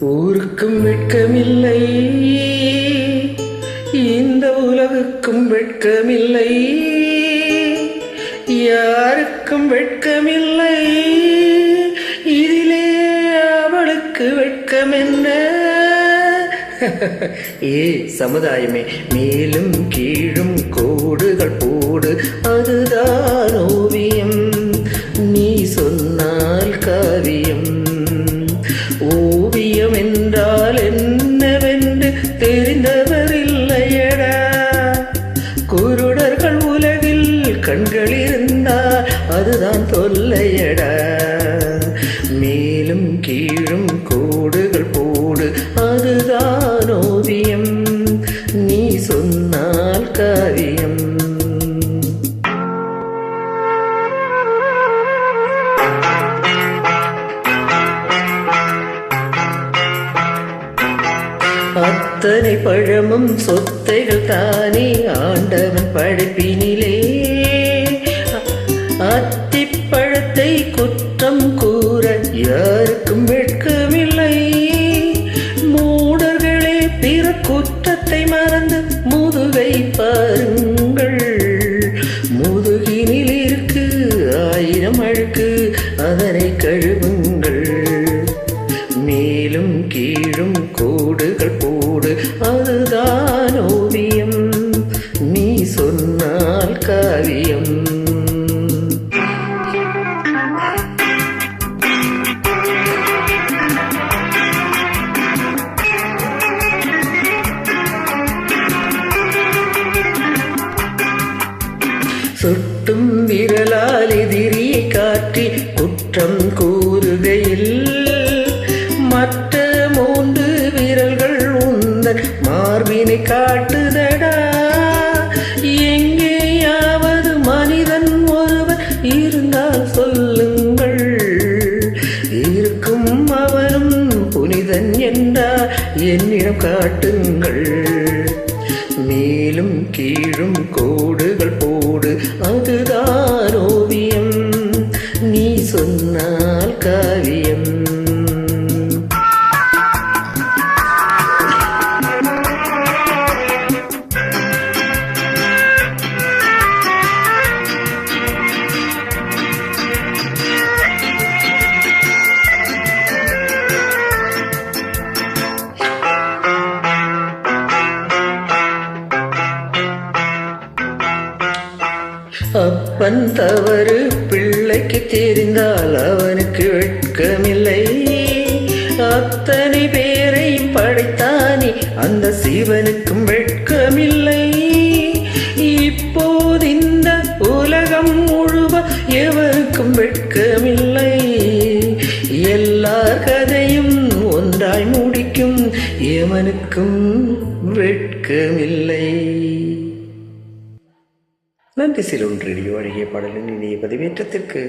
ஊருக்கும் வெட்கமில்லை, இந்த உலகுக்கும் வெட்கமில்லை, யாருக்கும் வெட்கமில்லை, இதிலே அவளுக்கு வெட்கம் என்ன? ஏ சமுதாயமே, மேலும் கீழும் கோடுகள் போடு, அதுதான் ஓவியம், நீ சொன்னால் காவியம். ஓவியம் என்றால் என்னவென்று தெரிந்தவர் இல்லையடா, குருடர்கள் உலகில் கண்கள் இருந்தால் அதுதான் தொல்லையடா. மேலும் கீழும் கோடுகள் போடு, அதுதான் ஓவியம், நீ சொன்னால் காவியம். அத்தனை பழமும் சொத்தைகள் தானே ஆண்டவன் படைப்பினிலே, அத்திப்பழத்தை குற்றம் கூற யாருக்கும் வெட்கமில்லை. மூடர்களே, பிற குற்றத்தை மறந்து முதுகை பாருங்கள், முதுகினில் இருக்கு 1000 அழுக்கு, அதனை கழுவுங்கள். மேலும் கீழும் கோடுகள் போடு, அதுதான் ஓவியம், நீ சொன்னால் காவியம். சுட்டும் விரலால் எதிரியை காட்டி குற்றம் கூறுகையில், மற்ற 3 விரல்கள் உந்தன் மார்பினை காட்டுதடா. எங்கேயாவது மனிதன் ஒருவர் இருந்தால் சொல்லுங்கள், இருக்கும் அவனும் புனிதன் என்றால் என்னிடம் காட்டுங்கள். மேலும் கீழும் கோடுகள் போடு, அதுதான் ஓவியம், நீ சொன்னால் காவியம். அப்பன் தவறு பிள்ளைக்கு தெரிந்தால் அவனுக்கு வெட்கமில்லை. அத்தனை பேரை படைத்தானே அந்த சிவனுக்கும் வெட்கமில்லை. இப்போது இந்த உலகம் முழுவ எவருக்கும் வெட்கமில்லை. எல்லார் கதையும் ஒன்றாய் முடிக்கும் எவனுக்கும் வெட்கமில்லை. நன்றி. சிலோன் ரேடியோ அழகிய பாடலின் இணைய பதிவேற்றத்திற்கு.